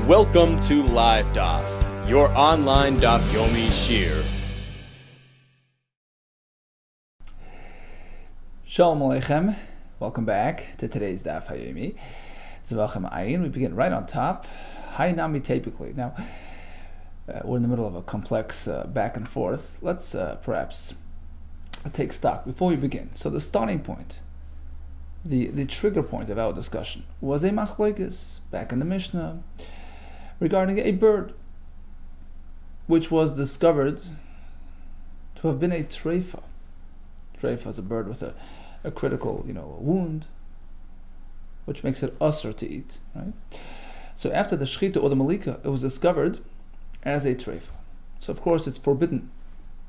Welcome to LiveDaf, your online Daf Yomi Shir. Shalom Aleichem. Welcome back to today's Daf Yomi. Zevachim Ayin. We begin right on top. Hainami typically. Now, we're in the middle of a complex back and forth. Let's perhaps take stock before we begin. So the starting point, the trigger point of our discussion was a machlokes back in the Mishnah regarding a bird which was discovered to have been a treifa. Treifa is a bird with a critical, wound, which makes it usher to eat, right? So after the shechita or the malika, it was discovered as a treifa. So of course it's forbidden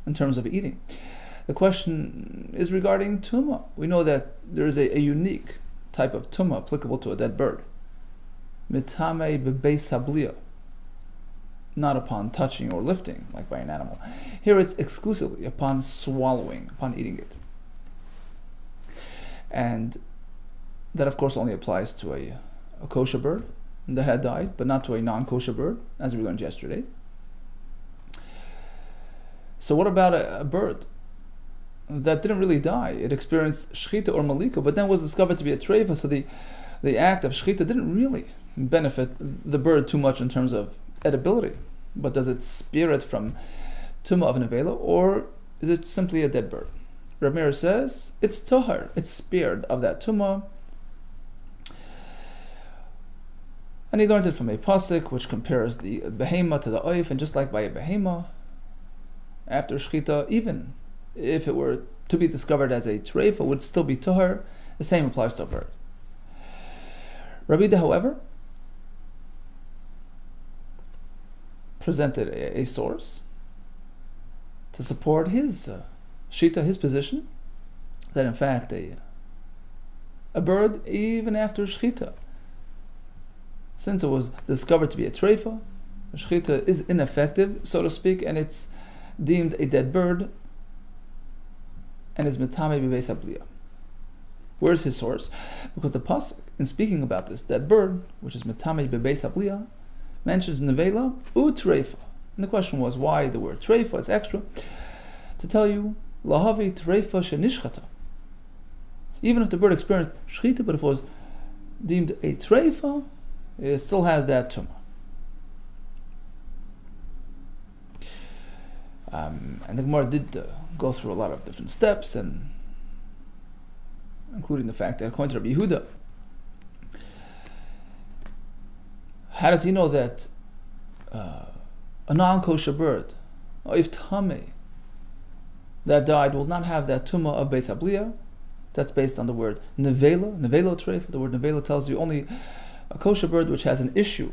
in terms of eating. The question is regarding tumah. We know that there is a unique type of tumah applicable to a dead bird. Mitame bebeis habliya. Not upon touching or lifting, like by an animal. Here it's exclusively upon swallowing, upon eating it. And that of course only applies to a kosher bird that had died, but not to a non-kosher bird, as we learned yesterday. So what about a bird that didn't really die? It experienced shechita or malika, but then was discovered to be a treifa, so the act of shechita didn't really benefit the bird too much in terms of edibility. But does it spear it from tumah of nevela, or is it simply a dead bird? Rav Meir says it's tahar, it's speared of that tumah. And he learned it from a pasuk which compares the behema to the oif, and just like by a behema, after shechita, even if it were to be discovered as a treifa, would still be tahar. The same applies to a bird. Rabbi Yehuda, however, presented a source to support his shita, his position, that in fact a bird, even after shechita, since it was discovered to be a treifa, shechita is ineffective, so to speak, and it's deemed a dead bird, and is mitame bebeis habliya. Where's his source? Because the pasuk, in speaking about this dead bird, which is mitame bebeis habliya, mentions nevela utreifa. And the question was, why the word treifa? It's extra to tell you lahavi treifa shenishchata. Even if the bird experienced shechita, but if it was deemed a treifa, it still has that tumah. And the Gemara did go through a lot of different steps, and including the fact that according to Rabbi Yehuda, how does he know that a non-kosher bird, if tameh, that died, will not have that tumah of beis habliya? That's based on the word nevela treif. The word nevela tells you only a kosher bird which has an issue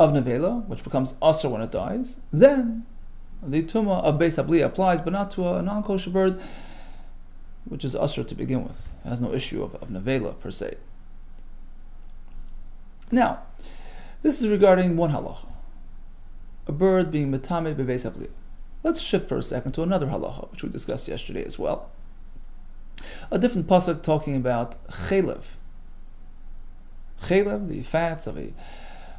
of nevela, which becomes asr when it dies, then the tumah of beis habliya applies, but not to a non-kosher bird which is asr to begin with. It has no issue of nevela per se. Now, this is regarding one halacha, a bird being mitame bebeis habliya. Let's shift for a second to another halacha, which we discussed yesterday as well. A different pasuk talking about chelev. Chelev, the fats of an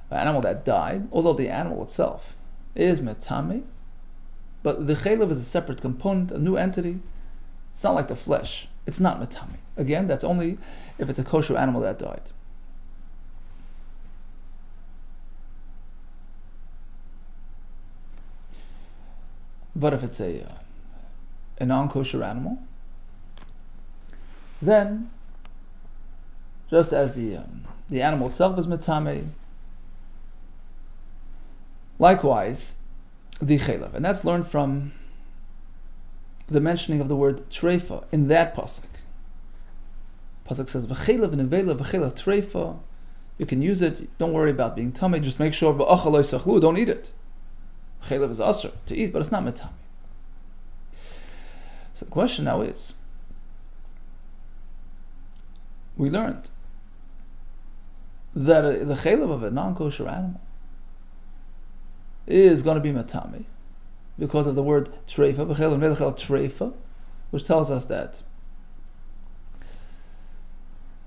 animal that died, although the animal itself is mitame, but the chelev is a separate component, a new entity. It's not like the flesh. It's not mitame. Again, that's only if it's a kosher animal that died. But if it's a non-kosher animal, then just as the animal itself is mitame, likewise the chelev, and that's learned from the mentioning of the word treifa in that pasuk. Pasuk says v'chelev nevela v'chelev treifa. You can use it. Don't worry about being tummy. Just make sure don't eat it. Chelev is asr to eat, but it's not mitame. So the question now is, we learned that the chelev of a non-kosher animal is going to be mitame because of the word treifa, treifa, which tells us that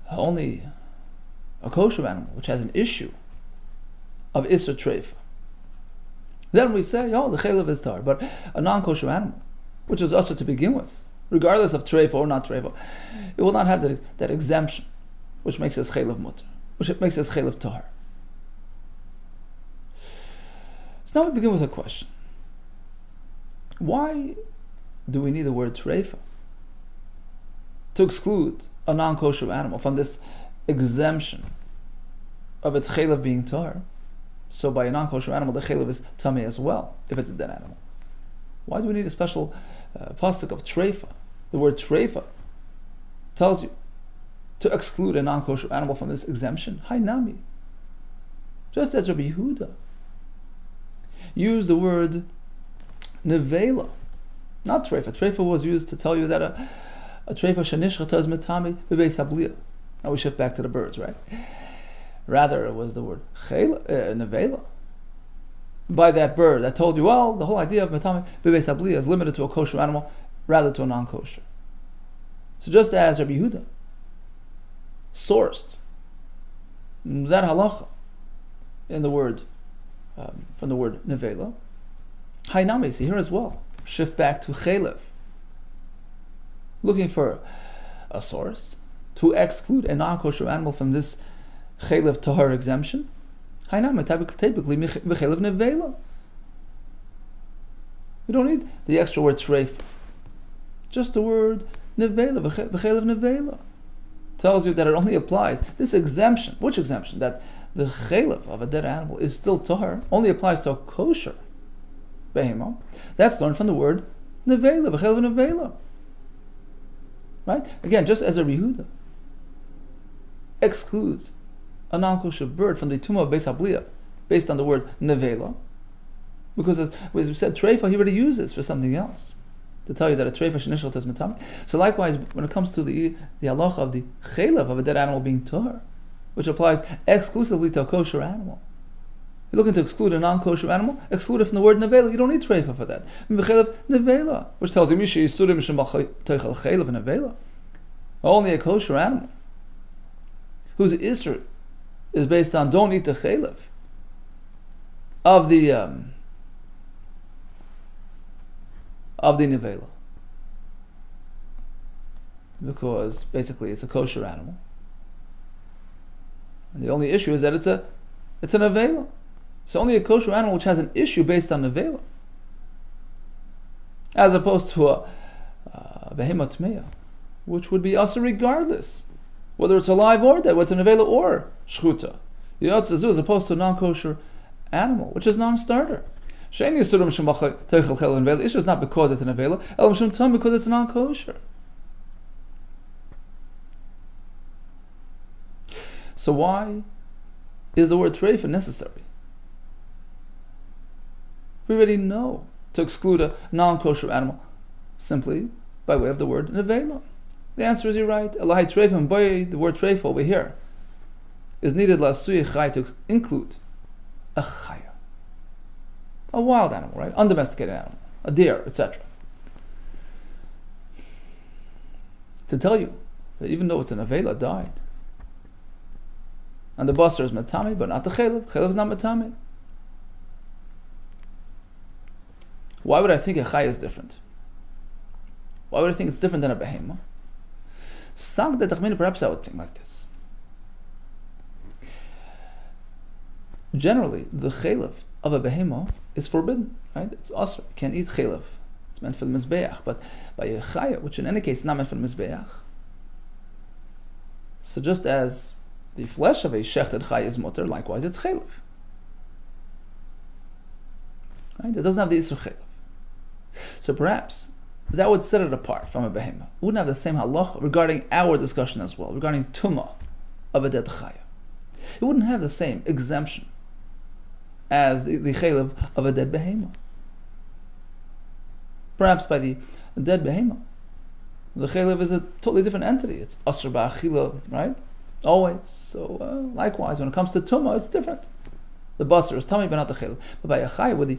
only a kosher animal which has an issue of Isser Treifa. Then we say, oh, the chaylev is tar, but a non-kosher animal, which is usher to begin with, regardless of treifa or not treifa, it will not have that exemption, which makes us chaylev mutter, which makes us chaylev tar. So now we begin with a question. Why do we need the word treifa to exclude a non-kosher animal from this exemption of its chaylev being tar? So by a non-kosher animal, the chaylev is tamei as well, if it's a dead animal. Why do we need a special pasuk of treifa? The word treifa tells you to exclude a non-kosher animal from this exemption. Hainami. Just as Rabbi Yehuda used the word nevela, not treifa. Treifa was used to tell you that a treifa shenishchata is metami b'beis habliya. Now we shift back to the birds, right? Rather, it was the word nevela. By that bird that told you, well, the whole idea of metame b'beis habliya is limited to a kosher animal rather to a non-kosher. So just as Rabbi Yehuda sourced that halacha in the word, from the word nevela, hainami, see here as well, shift back to chaylev, looking for a source to exclude a non-kosher animal from this chaylev tahar exemption. Typically, b'chaylev nevela. You don't need the extra word treif. Just the word nevela, b'chaylev nevela, tells you that it only applies. This exemption, which exemption? That the chaylev of a dead animal is still tahar, only applies to a kosher behemah. That's learned from the word nevela, b'chaylev nevela. Right? Again, just as a Yehuda excludes a non-kosher bird from the tumah of Beis Habliya based on the word nevela, because as we said, treifa he already uses for something else to tell you that a treifa shenishal tez metame. So likewise, when it comes to the halacha of the chaylev of a dead animal being tahor, which applies exclusively to a kosher animal, you're looking to exclude a non-kosher animal, exclude it from the word nevela. You don't need treifa for that. Chaylev nevela, which tells you mishi yisurim shemachay teichel chaylev nevela, only a kosher animal whose isur is based on don't eat the chaylev of the nevela, because basically it's a kosher animal, and the only issue is that it's a nevela. So only a kosher animal which has an issue based on nevela, as opposed to a behemah tmeya, which would be also regardless whether it's alive or dead, whether it's a nevela or shchuta. Yotzazu, as opposed to a non-kosher animal, which is non-starter. Shein yisurim shemachai teichel chaylev nevela. Issue is not because it's a nevela, elam shem tam, because it's non-kosher. So why is the word treifa necessary? We already know to exclude a non-kosher animal simply by way of the word nevela. The answer is you're right. Elahai treifim boy, the word treifa over here is needed la'asuyah chay to include a chaya, a wild animal, right? Undomesticated animal, a deer, etc. To tell you that even though it's an avela died, and the basar is matame, but not the chaylev. Chaylev is not matame. Why would I think a chaya is different? Why would I think it's different than a behemah? Perhaps I would think like this. Generally, the chaylev of a behemah is forbidden, right? It's asr. You can't eat chaylev. It's meant for the mizbeach. But by a chaya, which in any case is not meant for the mizbeach, so just as the flesh of a shechted chaya is mutter, likewise it's chaylev. Right? It doesn't have the isur chaylev. So perhaps that would set it apart from a behemah. It wouldn't have the same halacha regarding our discussion as well, regarding tumah of a dead chaya. It wouldn't have the same exemption as the chaylev of a dead behemah. Perhaps by the dead behemah, the chaylev is a totally different entity. It's asr ba'achila, right? Always. So likewise, when it comes to tumah, it's different. The basar is tummy, but not the chaylev. But by a chaya, where the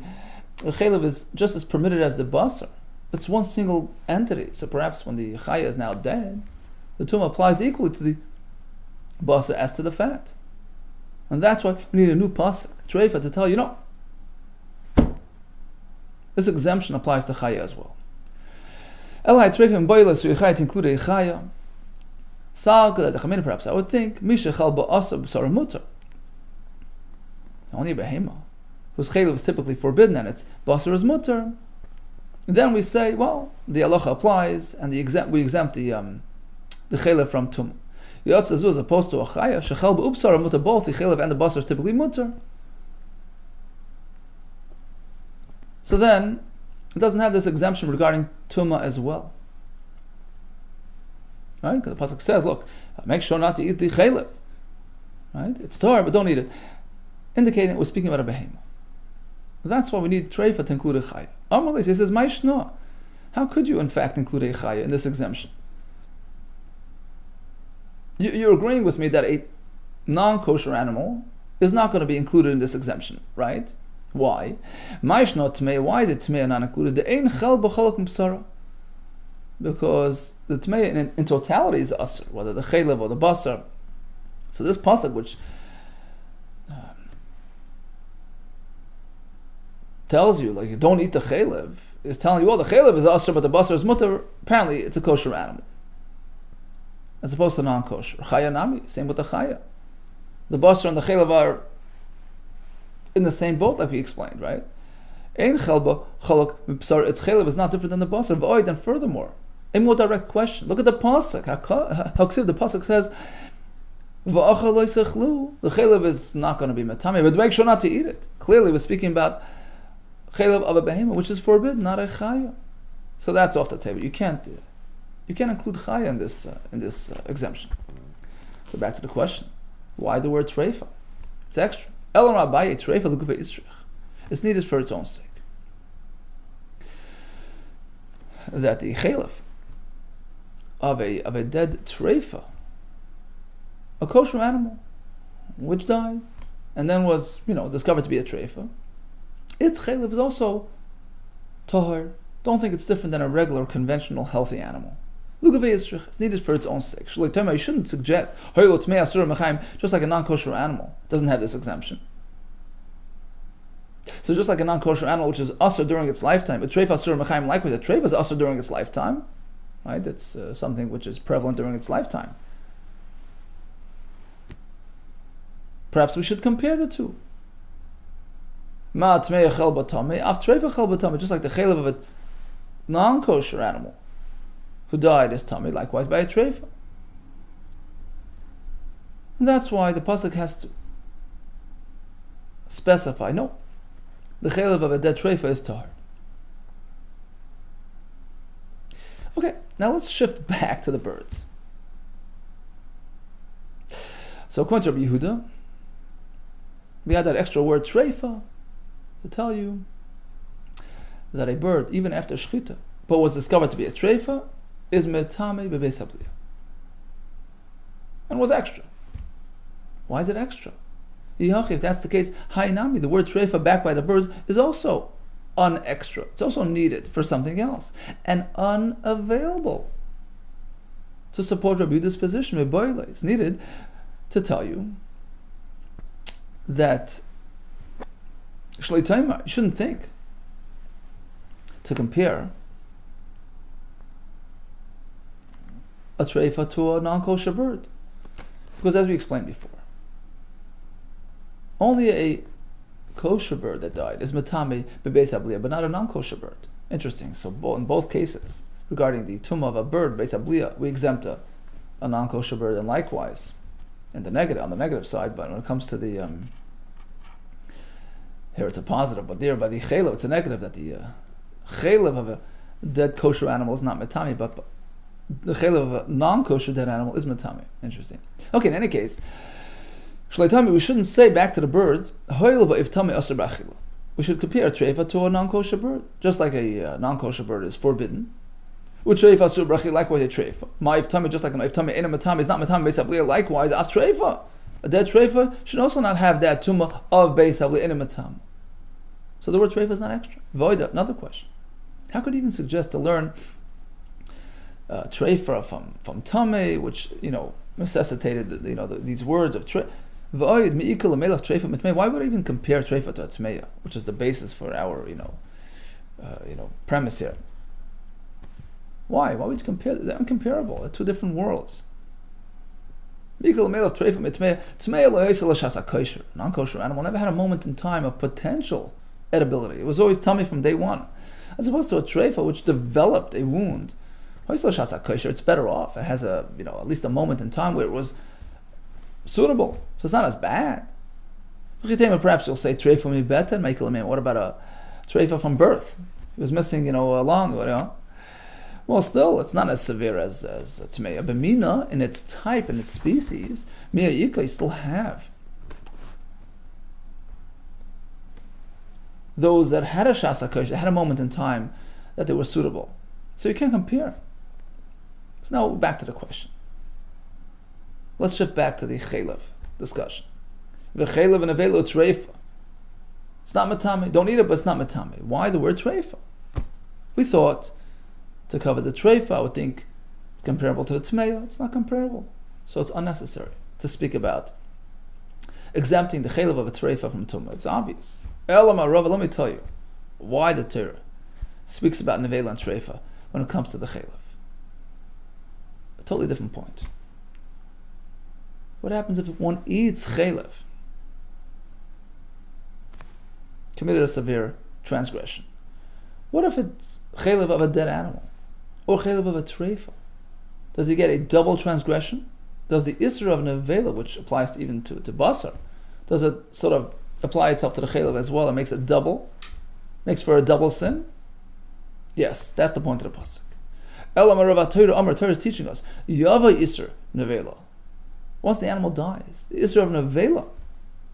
chaylev is just as permitted as the basar, it's one single entity. So perhaps when the chaya is now dead, the tumah applies equally to the basar as to the fat. And that's why we need a new pasuk, treifa, to tell you, no, this exemption applies to chaya as well. Elai treifa and boila suyachai to include a chaya. Perhaps I would think misha chal ba'asa b'sara mutar. Only a behema whose chaylev is typically forbidden and its basar is mutar. And then we say, well, the halacha applies and we exempt the chaylev from tum. Yotzazu, as opposed to a chaya, shechal b'upsara mutar, both the chaylev and the basar is typically mutar. So then it doesn't have this exemption regarding tumah as well. Right? Because the pasuk says, look, make sure not to eat the chaylev. Right? It's Torah, but don't eat it. Indicating we're speaking about a behemoth. That's why we need treifa to include a chaya. Amalei says, Maishna. How could you in fact include a chaya in this exemption? You're agreeing with me that a non-kosher animal is not going to be included in this exemption, right? Why? Maishna tmei. Why is it tmei not included? The ein chel b'chalak m'psara. Because the tmei in totality is asr, whether the chaylev or the basar. So this pasuk, which tells you, like, you don't eat the chaylev, is telling you, well, the chaylev is asr, but the basar is mutar. Apparently, it's a kosher animal, as opposed to non-kosher. Chaya nami, same with the chaya. The basar and the chaylev are in the same boat, like we explained, right? Ein chelba chalak m'psar. Its chaylev is not different than the basar. V'oid, and furthermore, a more direct question. Look at the pasuk. How the pasuk says, "V'achal lo yisechlu." The chaylev is not going to be matame, but make sure not to eat it. Clearly, we're speaking about chaylev of a behemoth, which is forbidden, not a chaya. So that's off the table. You can't include chaya in this exemption. So back to the question: why the word treifa? It's extra. Elan Rabbaye treifa l'gufa isrich. It's needed for its own sake. That the chaylev of a dead treifa, a kosher animal, which died and then was discovered to be a treifa, its chaylev is also tahor. Don't think it's different than a regular, conventional, healthy animal. It's needed for its own sake. You shouldn't suggest just like a non-kosher animal doesn't have this exemption. So just like a non-kosher animal which is asur during its lifetime, a treifa asur mechaim, likewise a treifa is asur during its lifetime, right? It's something which is prevalent during its lifetime. Perhaps we should compare the two. Just like the chaylev of a non-kosher animal who died is tummy, likewise by a treifa. And that's why the pasuk has to specify, no, the chaylev of a dead treifa is tahor. Okay, now let's shift back to the birds. So according to Rabbi Yehuda, we had that extra word treifa to tell you that a bird, even after shchita, but was discovered to be a treifa, is metame bebeis habliya, and was extra. Why is it extra? If that's the case, hainami, the word treifa backed by the birds, is also unextra. It's also needed for something else and unavailable to support Rabbi Yehuda's position. It's needed to tell you that you shouldn't think to compare a treifa to a non-kosher bird, because as we explained before, only a kosher bird that died is matame bebeis habliya, but not a non-kosher bird. Interesting. So in both cases, regarding the tumah of a bird beis habliya, we exempt a non-kosher bird, and likewise, on the negative side. But when it comes to the here it's a positive, but there by the chaylev it's a negative, that the chaylev of a dead kosher animal is not matame, but the chaylev of a non-kosher dead animal is matame. Interesting. Okay, in any case, we shouldn't say back to the birds, we should compare a treifa to a non-kosher bird. Just like a non-kosher bird is forbidden, likewise a treifa. Just like an iftami ena matame is not matame beis habliya, likewise af treifa. A dead treifa should also not have that tumah of beis habliya ena matame. So the word treifa is not extra. Voida, another question. How could you even suggest to learn treifa from tame, which necessitated these words of treifa? Why would I even compare treifa to a tmeya, which is the basis for our premise here? Why? Why would you compare? They're incomparable. They're two different worlds. Non-kosher animal never had a moment in time of potential edibility. It was always tummy from day one, as opposed to a treifa which developed a wound. It's better off. It has at least a moment in time where it was suitable, so it's not as bad. Perhaps you'll say treifa mi beten. What about a treifa from birth? He was missing, a lung. Well, still, it's not as severe as tmeya. But mina, in its type and its species, miya yika, you still have those that had a shasa kosh, had a moment in time that they were suitable. So you can't compare. So now back to the question. Let's shift back to the chaylev discussion. The chaylev and avelo treifa. It's not matame. Don't eat it, but it's not matame. Why the word treifa? We thought to cover the treifa, I would think it's comparable to the tmeya. It's not comparable. So it's unnecessary to speak about exempting the chaylev of a treifa from tumah. It's obvious. Elama Rava, let me tell you why the Torah speaks about nevela and treifa when it comes to the chaylev. A totally different point. What happens if one eats chaylev? Committed a severe transgression. What if it's chaylev of a dead animal? Or chaylev of a treifa? Does he get a double transgression? Does the isra of nevela, which applies even to basar, does it sort of apply itself to the chaylev as well and makes it double? Makes for a double sin? Yes, that's the point of the pasuk. Torah is teaching us, Yava isra nevela. Once the animal dies, the isra of nevela,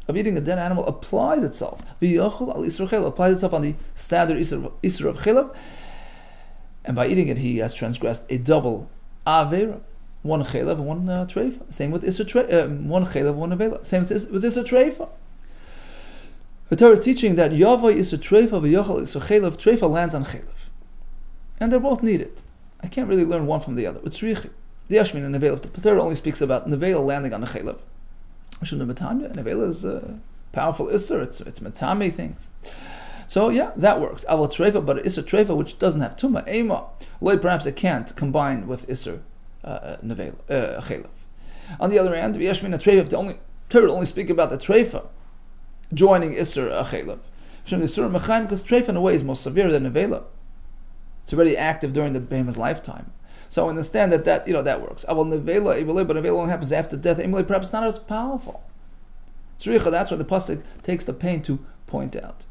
of eating a dead animal, applies itself. Applies itself on the standard isra of chaylev. And by eating it, he has transgressed a double avera, one chaylev and one treifa. Same with one chaylev, one avera. Same with isra treifa. The Torah is teaching that yavai isra treifa v'yochel isra chaylev. Treifa lands on chaylev, and they're both needed. I can't really learn one from the other. It's richi. The yashmin and nevela. The Torah only speaks about nevela landing on the chaylev. Nevela is powerful isra. It's matame things. So yeah, that works. Aval treifa, but isra treifa which doesn't have tuma, ema, perhaps it can't combine with isra nevela chaylev. On the other hand, v'yashmin treifa, the Torah only speak about the treifa joining isra chaylev. Because treifa in a way is more severe than nevela. It's already active during the behemoth's lifetime. So I understand that works. Aval nevela, but nevela only happens after death. Perhaps not as powerful. That's what the pasuk takes the pain to point out.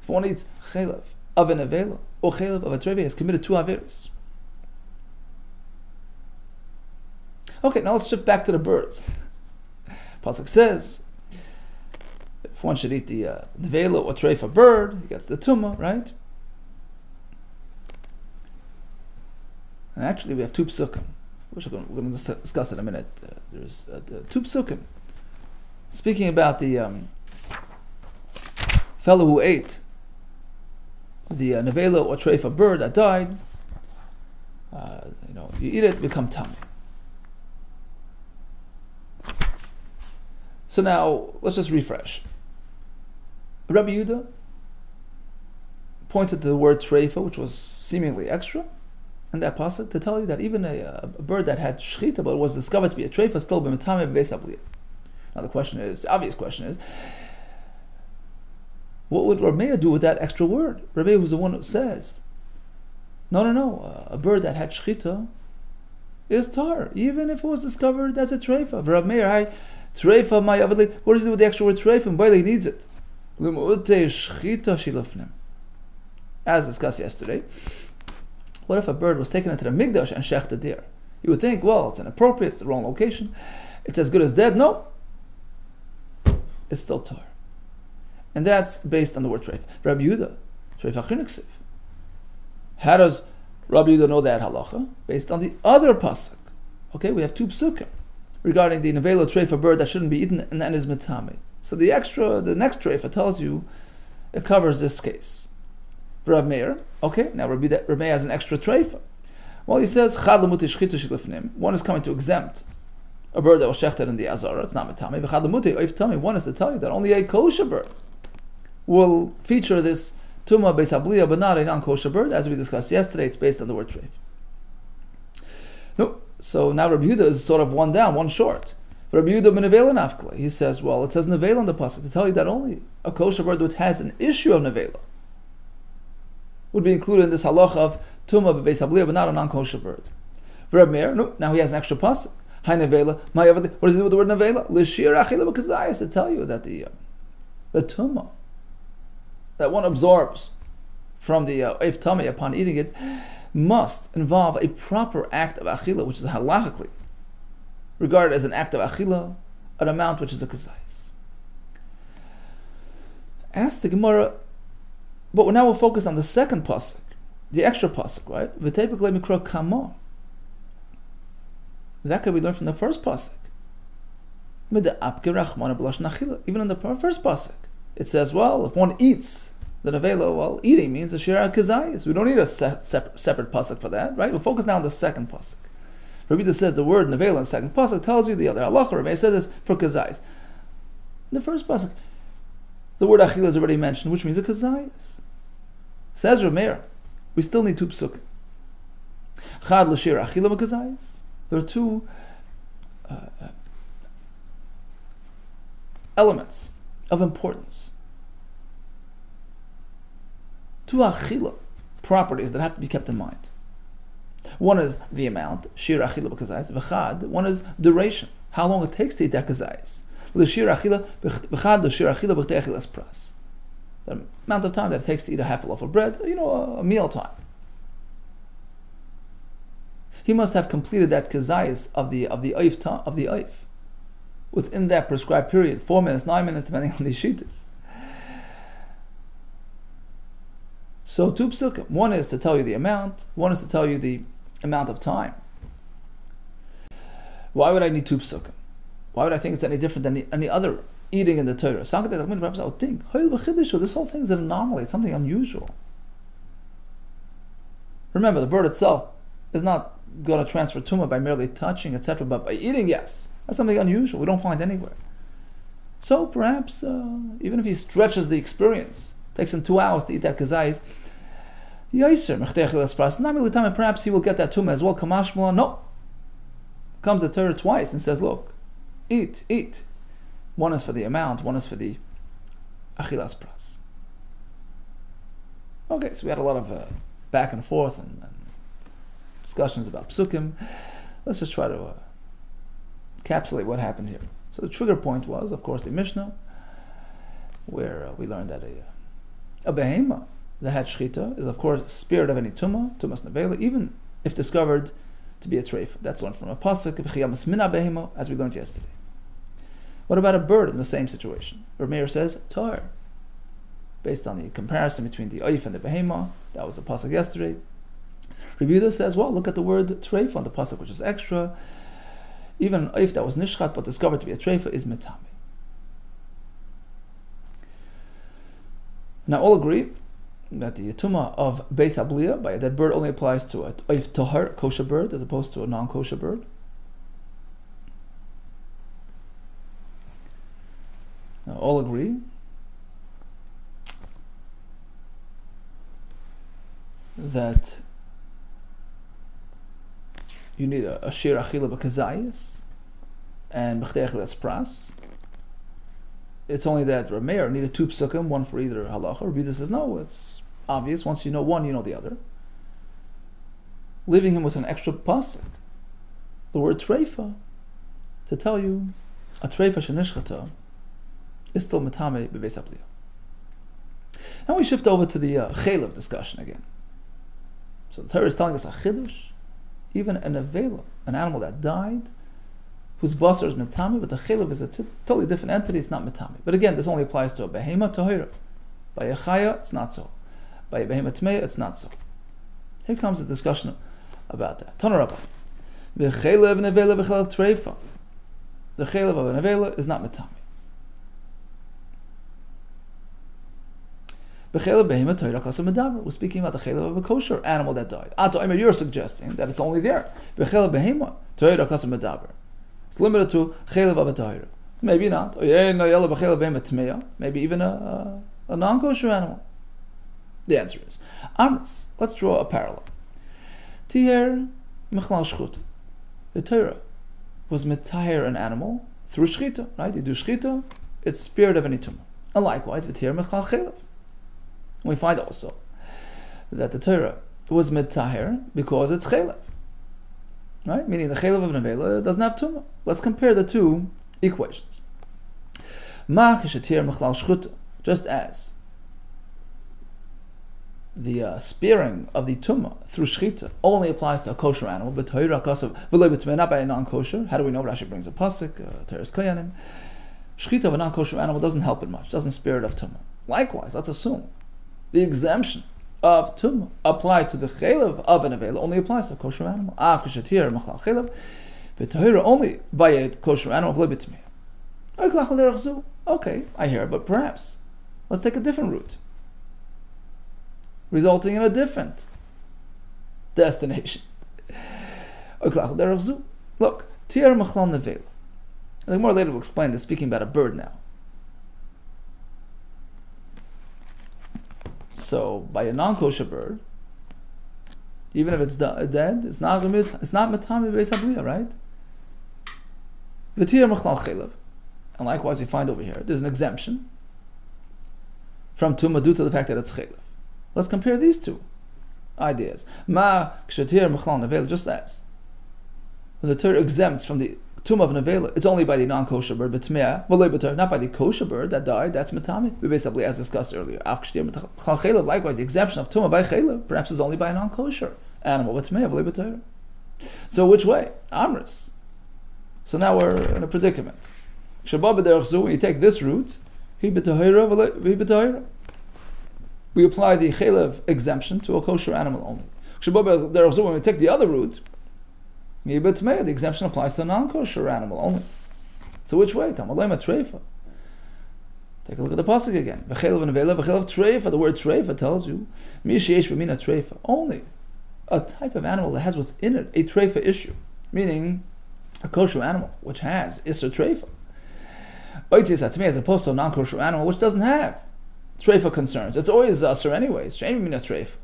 If one eats chaylev of an avela or chaylev of a treifa, he has committed two averos. Okay, now let's shift back to the birds. Pasuk says, if one should eat the nevela or treifa bird, he gets the tumah, right? And actually, we have two psukim, which we're going to discuss in a minute. There's two psukim speaking about the fellow who ate the nevela or treifa bird that died. You eat it, become tummy. So now let's just refresh. Rabbi Yehuda pointed to the word treifa, which was seemingly extra, in that pasuk, to tell you that even a bird that had shchita but was discovered to be a treifa still be matame b'beis habliyah. Now the obvious question is, what would Rameya do with that extra word? Rameya was the one who says, no, a bird that had shchita is tar, even if it was discovered as a treifa. Rameya, treifa ma'yavadli. What does he do with the extra word treifa? Barely needs it. As discussed yesterday, what if a bird was taken into the mikdash and shechted there? You would think, well, it's inappropriate, it's the wrong location, it's as good as dead. No, it's still tar. And that's based on the word treifa. Rabbi Yehuda, treifa chiniksiv. How does Rabbi Yehuda know that halacha? Based on the other pasuk. Okay, we have two psukim regarding the nevela treifa bird that shouldn't be eaten and that is metame. So the next treifa tells you it covers this case. Rav Meir, okay, now Rabbi Meir has an extra treifa. Well, he says, one is coming to exempt a bird that was shechted in the azara, it's not metame. V'chad l'mutei oif tami. One is to tell you that only a kosher bird will feature this tumah beis habliya, but not a non-kosher bird. As we discussed yesterday, it's based on the word treif. No, so now Rabbi Yehuda is sort of one down, one short. Rabbi Yehuda ben nevela nafkle. He says, well, it says nevela in the pasuk to tell you that only a kosher bird which has an issue of nevela would be included in this halacha of tumah beis habliya, but not a non-kosher bird. Rabbi Meir, no, now he has an extra pasuk. Hi nevela, what does he do with the word nevela? L'shir achila b'kazayis, to tell you that the tumah that one absorbs from the oif tummy upon eating it must involve a proper act of achila, which is halachically regarded as an act of achila, an amount which is a kazayis. Ask the Gemara, but now we're focused on the second pasuk, the extra pasuk, right? V'tepik mikra kama. That could be learned from the first pasuk. Even in the first pasuk, it says, well, if one eats the nevela, well, eating means a shira kazayis. We don't need a separate pasuk for that, right? We'll focus now on the second pasuk. Rabbi Yehuda says the word nevela in the second pasuk tells you the other halacha. Rabbi says this for kazayis. In the first pasuk, the word achila is already mentioned, which means a kazayis. Says Rameir, we still need two psukim. Chad l'shira achila b'kazayis. There are two elements of importance. Two achila properties that have to be kept in mind. One is the amount, shir achila b'kazayis. V'chad, one is duration, how long it takes to eat that kazayis. L'shir achila v'chad l'shir achila b'chtei achilas pras. The amount of time that it takes to eat a half a loaf of bread, a meal time. He must have completed that kazayis of the oif within that prescribed period, 4 minutes, 9 minutes, depending on the shittas. So two psukim. One is to tell you the amount. One is to tell you the amount of time. Why would I need two psukim? Why would I think it's any different than any other eating in the Torah? Perhaps I would think, this whole thing is an anomaly. It's something unusual. Remember, the bird itself is not going to transfer tumah by merely touching, etc., but by eating, yes. That's something unusual. We don't find anywhere. So perhaps, even if he stretches the experience, takes him 2 hours to eat that kazayis, perhaps he will get that tumah as well. Kamashmala, no. Comes the Torah twice and says, look, eat. One is for the amount, one is for the achilas pras. Okay, so we had a lot of back and forth and discussions about psukim. Let's just try to encapsulate what happened here. So the trigger point was, of course, the Mishnah, where we learned that a behema that had shchita is, of course, spared of any tumas nevela, even if discovered to be a treif. That's learned from a pasuk, v'chiyamas mina behema, as we learned yesterday. What about a bird in the same situation? Rameir says, tar. Based on the comparison between the oif and the behema, that was the pasuk yesterday. Rabbi Yehuda says, well, look at the word treif on the pasuk, which is extra. Even an oif that was nishchat but discovered to be a treifa is metame. Now all agree that the tumah of beis habliya by a dead bird only applies to a oif tahar, kosher bird, as opposed to a non-kosher bird. Now all agree that you need a shir achila b'kazayis and b'chtei achilas pras. It's only that Rameir needed two psukim, one for either halacha. Rabbi Yehuda says, no, it's obvious. Once you know one, you know the other. Leaving him with an extra pasuk, the word treifa, to tell you a treifa shenishchata is still metame b'beis habliya. Now we shift over to the chelev discussion again. So the Torah is telling us a chiddush, even an avela, an animal that died, whose basar is metame, but the chelev is a totally different entity, it's not metame. But again, this only applies to a behema tahira. By a chaya, it's not so. By a behema tmeya, it's not so. Here comes a discussion about that. Tana Rabbah. The chelev nevela b'chelev treifa. The chelev of an avela is not metame. We're speaking about the chelev of a kosher animal that died. You're suggesting that it's only there. It's limited to chaylev avatahira. Maybe not. Maybe even a non-kosher animal. The answer is Amris. Let's draw a parallel. Tiher mechlal shchuta. The Torah was metaher an animal through shchita, right? You do shchita, it's spared of any tumah. And likewise, v'tiher mechlal chaylev. We find also that the Torah was metaher because it's chaylev, right? Meaning the chaylev of nevela doesn't have tumah. Let's compare the two equations. Ma kishetir mechlal shchuta, just as the sparing of the tumah through shchita only applies to a kosher animal, but not by a non-kosher. How do we know? Rashi brings a pasuk, Teres Koyanim. Shchita of a non-kosher animal doesn't help it much, doesn't spare it of tumah. Likewise, let's assume the exemption of tumah applied to the chaylev of an avela only applies to a kosher animal. Av kishetir mechlal chaylev, but only by a kosher animal. Okay, I hear, but perhaps let's take a different route, resulting in a different destination. Look, tier mechlal nevela. The Gemara later will explain this, speaking about a bird now. So, by a non-kosher bird, even if it's dead, it's not matami beis habliya, right? V'tier mechlal chaylev. And likewise, we find over here, there's an exemption from tumah due to the fact that it's chaylev. Let's compare these two ideas. Ma kshetir mechlal nevela, just as when the Torah exempts from the tumah of nevela, it's only by the non-kosher bird, but not by the kosher bird that died. That's matami. We basically, as discussed earlier, likewise, the exemption of tumah by chaylev perhaps is only by a non-kosher animal, but tmea. So which way? Amris. So now we're in a predicament. When you take this route, we apply the chaylev exemption to a kosher animal only. When we take the other route, the exemption applies to a non-kosher animal only. So which way? Take a look at the pasuk again. The word treifa tells you only a type of animal that has within it a treifa issue, meaning a kosher animal which has isser treifa. As opposed to a non-kosher animal which doesn't have treifa concerns. It's always usher anyways. She'ein mina treifa.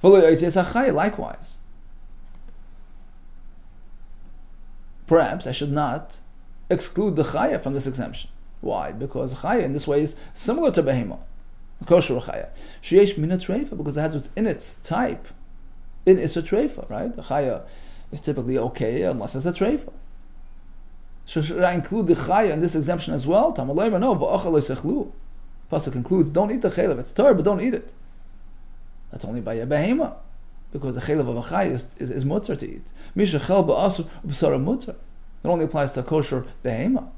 Likewise, perhaps I should not exclude the chaya from this exemption. Why? Because chaya in this way is similar to behema, a kosher chaya. Sheyesh mina treifa, because it has within its type in isser treifa, right? The chaya is typically okay unless it's a treifa. Should I include the chaya in this exemption as well? Tamalayma, no. Pasuk concludes, don't eat the chaylev. It's Torah, but don't eat it. That's only by a behema, because the chaylev of a chaya is mutter to eat. Misha chel ba'asur b'sara mutter. It only applies to a kosher behema,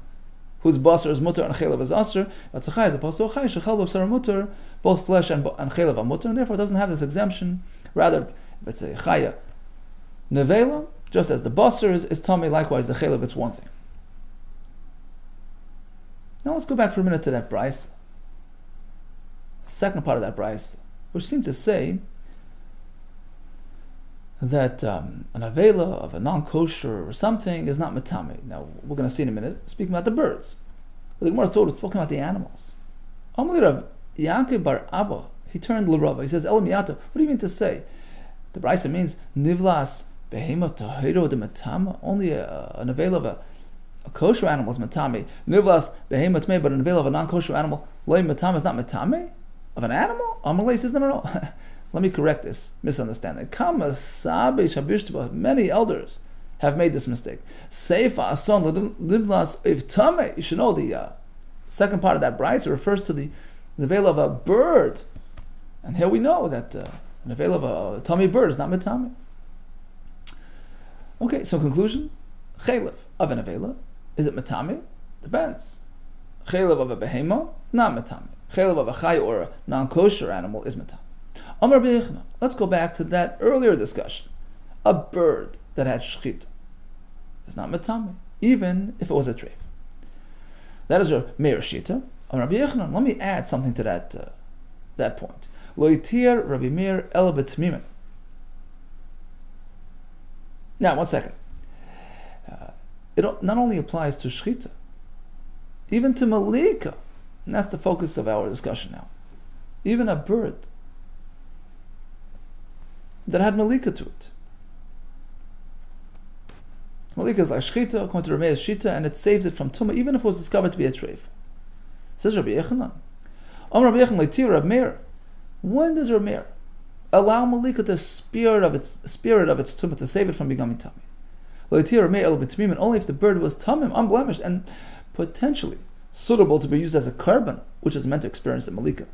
whose basar is mutter and chaylev is asur. That's a chaya as opposed to a chaya shechel b'sara mutter. Both flesh and chaylev are mutter, and therefore it doesn't have this exemption. Rather, if it's a chaya nevela, just as the basar is tummy, likewise the chaylev, it's one thing. Now let's go back for a minute to that brayso. Second part of that brayso, which seemed to say that an avela of a non-kosher or something is not matami. Now we're going to see in a minute, speaking about the birds. But the Gemara thought it was talking about the animals. Amalei Rav Yaakov bar Abba, he turned l'Rava. He says, Elam Yato, what do you mean to say? The brayso means nivlas behema tahiro de matama. Only an avela of a kosher animal is matame. Nivlas behema tmei, but an avela of a non-kosher animal, loy matame, is not matame of an animal. Amalei says, no. Let me correct this misunderstanding. Many elders have made this mistake. Seifa ason livlas if tame. You should know the second part of that brayso refers to the veil of a bird, and here we know that the veil of a tummy bird is not matame. Okay, so conclusion: chaylev of an avela, is it matame? Depends. Chaylev of a behema, not matame. Chaylev of a chay or a non-kosher animal is matame. Amar B'Yechna. Let's go back to that earlier discussion. A bird that had shchita is not matame, even if it was a treif. That is your Meir Shita. Amar B'Yechna. Let me add something to that point. Lo yitir Rabbi Meir el b'tmimin. Now, one second. It not only applies to shchita, even to malika. And that's the focus of our discussion now. Even a bird that had malika to it. Malika is like shchita, according to Rameir's shita, and it saves it from tumah, even if it was discovered to be a treif. Says Rabbi Yechanan. Rabbi Yechanan leitir Rab Meir. When does Rab Meir allow malika the spirit of its tumah to save it from becoming tamei? Leitir Rab Meir el b'tamim, and only if the bird was tamim, unblemished, and potentially suitable to be used as a korban, which is meant to experience the malika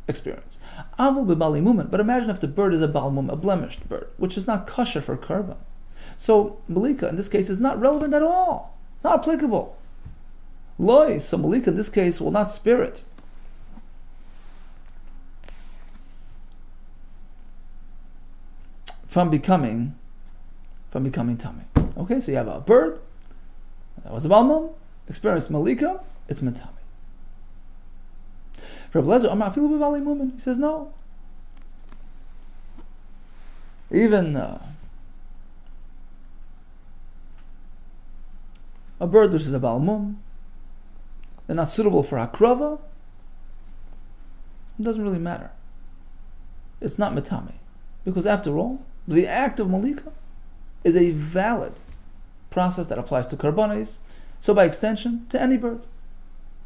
experience. Avol b'bali mumen, but imagine if the bird is a bal mumen, a blemished bird, which is not kosher for korban. So malika in this case is not relevant at all. It's not applicable. Loi, so malika in this case will not spare it from becoming tamei. Okay, so you have a bird that was a balmum, experienced malika, it's metame. Rabbi Lezer, I'm not feeling b'bali mumen. He says no. Even a bird which is a balmum and not suitable for hakrava, it doesn't really matter. It's not metame, because after all, the act of malika is a valid process that applies to karbanes, so by extension to any bird,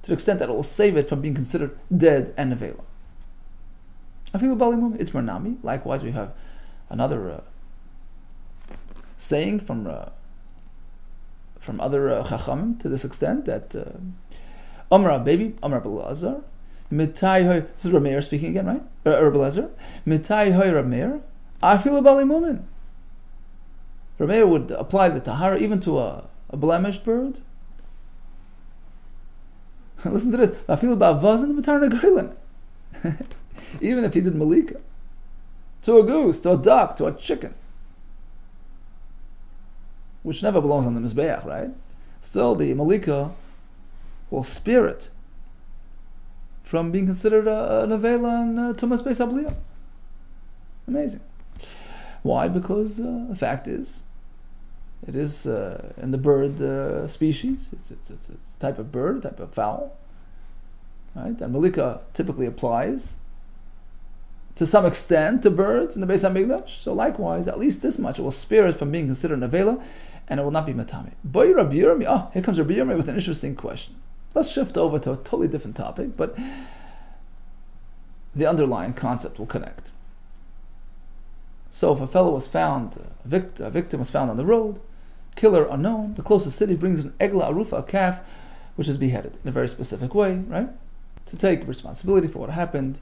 to the extent that it will save it from being considered dead and nevela. Afilu bali mumen itmarnami. Likewise, we have another saying from other chachamim to this extent that Amra Belazar, Mitai. This is Rab Meir speaking again, right? Rabbi Lezer, Mitai hoy Rab Meir, afilu bali mumen. Rab Meir would apply the tahara even to a blemished bird. Listen to this. Afilu ba'avazin v'tarna goylen. Even if he did malika to a goose, to a duck, to a chicken, which never belongs on the mizbeach, right? Still, the malika will spare it from being considered a nevela and tumas beis habliyah. Amazing. Why? Because the fact is, it is in the bird species. It's a type of bird, a type of fowl, right? And malika typically applies to some extent to birds in the Beis Hamikdash. So likewise, at least this much, it will spare it from being considered nevela, and it will not be metame. Boy, Rabbi Yirmi. Oh, here comes Rabbi Yirmi with an interesting question. Let's shift over to a totally different topic, but the underlying concept will connect. So if a fellow was found, a victim was found on the road, killer unknown, the closest city brings an egla arufa, a calf, which is beheaded in a very specific way, right? To take responsibility for what happened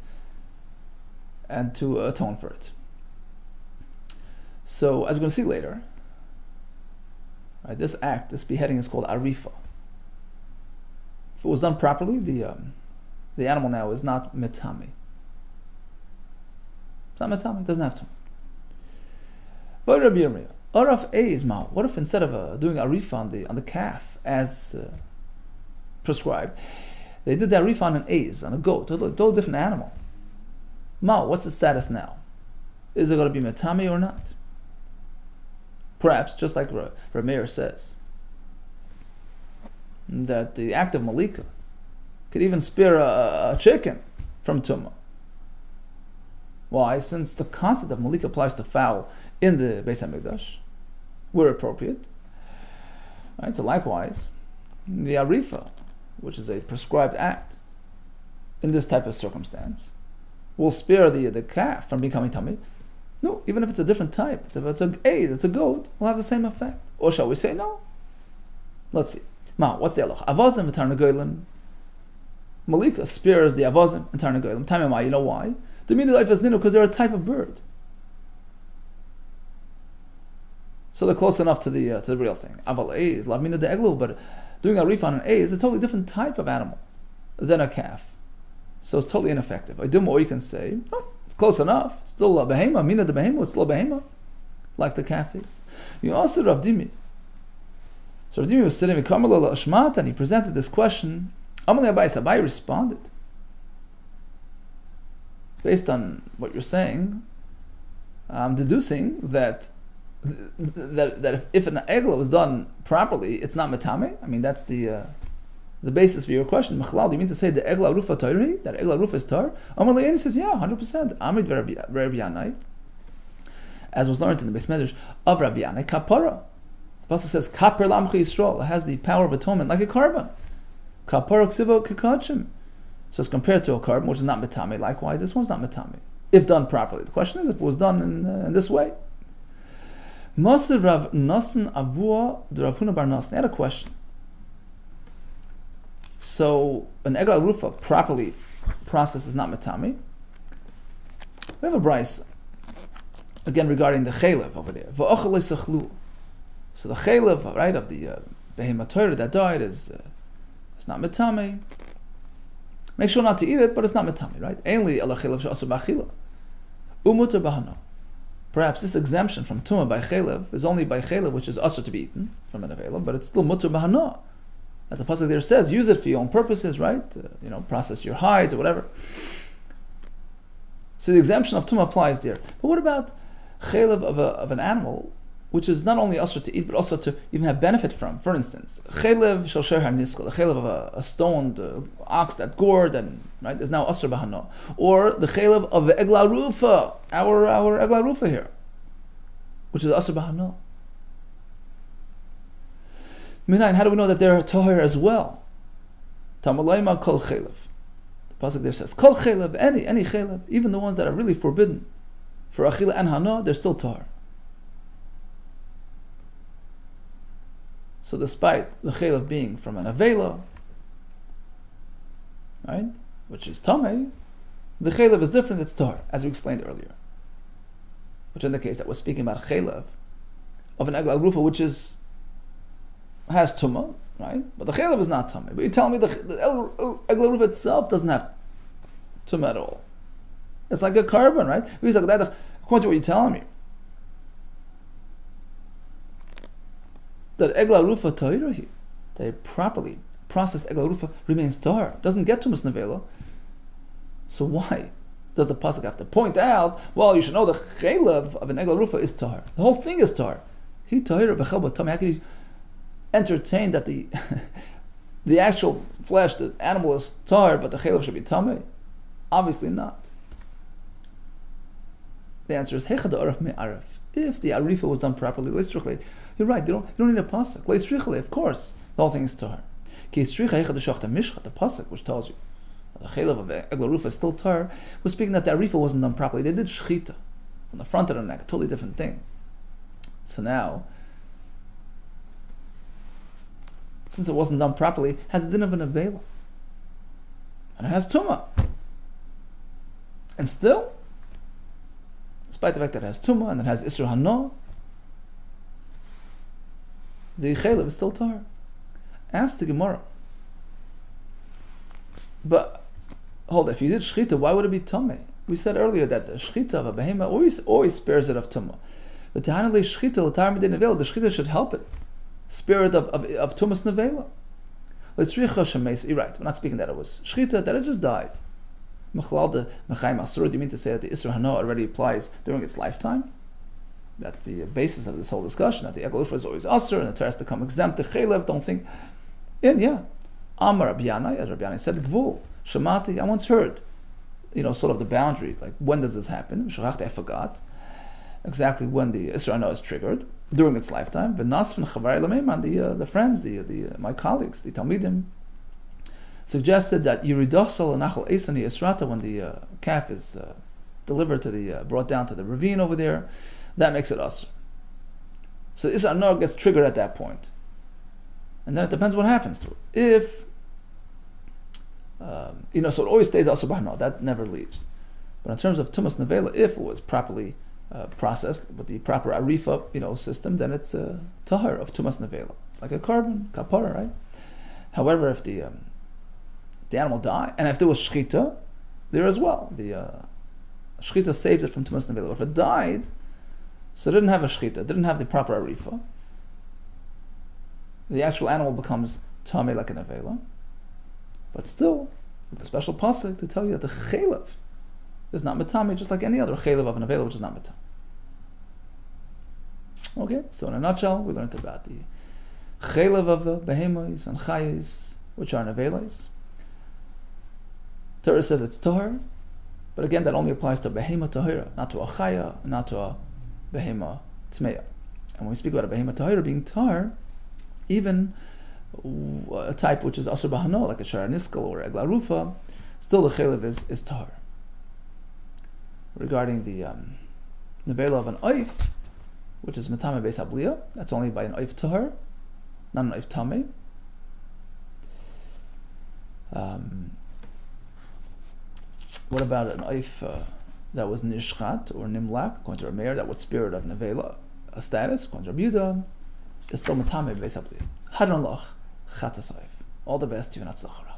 and to atone for it. So as we're going to see later, right, this act, this beheading is called arifa. If it was done properly, the animal now is not metame. It's not metame, it doesn't have to. But Rabbi Yirmiyah, Araf is ma. What if instead of doing arifa on the calf as prescribed, they did that arifa on an aiz, on a goat, a totally different animal? Ma, what's the status now? Is it going to be metame or not? Perhaps, just like Rab Meir says, that the act of malika could even spare a chicken from tumah. Why? Since the concept of malika applies to fowl in the Beis Hamikdash, where appropriate. Right? So likewise, the arifa, which is a prescribed act in this type of circumstance, will spare the calf from becoming tamei. No, even if it's a different type, if it's a goat, will have the same effect. Or shall we say no? Let's see. Ma, what's the halach? Avazim v'tarna goylim. Malika spares the avazim and tarna goylim. Tamei, you know why? The meaning life is nino, because they're a type of bird. So they're close enough to the real thing. Aval is lavmina de eglu, but doing a reef on an a is a totally different type of animal than a calf. So it's totally ineffective. Or you can say, oh, it's close enough. It's still a behema, mina de behema, it's still a behema, like the calf is. You also Rav Dimi. So Rav Dimi was sitting in Kamal Ashmat, and he presented this question. Amalei Abai responded, based on what you're saying, I'm deducing that that if an egla was done properly, it's not metame. I mean, that's the basis for your question. Mechalal, do you mean to say the egla rufa toiri? That egla rufa is tar? Amar Le'eni says, yeah, 100%. Amid Rabbi Yanai, as was learned in the Beis Medrash of Rabbi Yanai, kapara. The pasuk says, kaper lamcha Yisrael. It has the power of atonement like a carbon. Kapara ksivo kekachim. So it's compared to a carbon, which is not metame. Likewise, this one's not metame, if done properly. The question is if it was done in this way. Masir Rav Nasan Avua Rav Huna bar Nasan. I had a question. So an egla rufa properly processed is not metame. We have a brayso again regarding the chaylev over there. So the chaylev, right, of the behemoth Torah that died is it's not metame. Make sure not to eat it, but it's not metame, right? Ainly ela chaylev she'asur b'achila umuter b'hana. Perhaps this exemption from tumah by chaylev is only by chaylev, which is asur to be eaten from an avela, but it's still muter b'hana. As the pasuk there says, use it for your own purposes, right? Process your hides or whatever. So the exemption of tumah applies there. But what about chaylev of an animal, which is not only asur to eat, but also to even have benefit from? For instance, chaylev shel sher haniskal, the chaylev of a stoned ox that gored and right is now asur b'hana, or the chaylev of egla rufa, our egla rufa here, which is asur b'hana. Minayin, how do we know that they're tahir as well? Talmud Laima kol chaylev. The pasuk there says kol chaylev, any chaylev, even the ones that are really forbidden for achila and hana, they're still tahir. So despite the chaylev being from an avela, right, which is tamei, the chaylev is different, it's tahir, as we explained earlier. Which indicates that we're speaking about chaylev of an egla rufa, which has tumah, right? But the chaylev is not tumah. But you tell me the egla rufa itself doesn't have tumah at all. It's like a carbon, right? According to what you're telling me, that egla rufa tahirahi, that properly processed egla rufa remains tahir, doesn't get tumas nevela. So why does the pasuk have to point out? Well, you should know the chaylev of an egla rufa is tahir. The whole thing is tahir. He tahir b'chel b'tamei. How can you entertain that the the actual flesh, the animal is tahir, but the chaylev should be tamei? Obviously not. The answer is hechad araf me'araf. If the arifa was done properly, you're right. You don't need a pasuk. Of course, the whole thing is tahir. The pasuk, which tells you the chaylev of egla rufa is still tahir, was speaking that the arifa wasn't done properly. They did shchita on the front of the neck, a totally different thing. So now, since it wasn't done properly, it has the din of an avela, and it has tumah, and still, despite the fact that it has tumah and it has isur hana, the chaylev is still tahir. Ask the Gemara. But hold, if you did shchita, why would it be tamei? We said earlier that the shchita of a behema always spares it of tumah. But tahanale shchita l'tar midin nevela, the shchita should help it, spare it of tumas nevela. You're right. We're not speaking that it was shchita, that it just died. Mechalal de mechayim asur. Do you mean to say that the isur hana already applies during its lifetime? That's the basis of this whole discussion, that the egla rufa is always asur and the Torah has to come exempt. The chaylev, don't think. Yeah. Amar Rabbi Yanai, as Rabbi Yanai said, gvul shamati. I once heard, sort of the boundary. Like, when does this happen? I forgot exactly when the isur hana is triggered during its lifetime. But nasfin chavarei lameiman, the friends, my colleagues, the talmidim, suggested that yiridosal anachal esani esrata, when the calf is delivered to brought down to the ravine over there, that makes it asr. So isur hana gets triggered at that point, and then it depends what happens to it. If so it always stays asr b'hana, that never leaves. But in terms of tumas nevela, if it was properly processed with the proper arifa, system, then it's a tahar of tumas nevela. It's like a carbon kapara, right? However, if the animal died, and if there was shchita there as well, the shchita saves it from tumas nevela. If it died, so it didn't have a shchita, didn't have the proper arifa, the actual animal becomes tamei like an avela. But still, a special pasuk to tell you that the chaylev is not metame, just like any other chaylev of an avela, which is not metame. Okay, so in a nutshell, we learned about the chelev of the behemois and chayes, which are nevelos. Torah says it's tahor, but again, that only applies to a behema tahira, not to a chaya, not to a behema tmeya. And when we speak about a behema tahira being tahor, even a type which is asur bahano, like a shara niskel or a egla rufa, still the chelev is tahor. Regarding the nevela of an oif, which is metame beis habliya, that's only by an oif tahor, not an oif tameh. What about an oif that was nishchat or nimlak, according to Rameir, that would spirit of nevela, a status, according to Yehuda, is still metame beis habliya. Hadron loch, chatas oif. All the best, even atzlachara.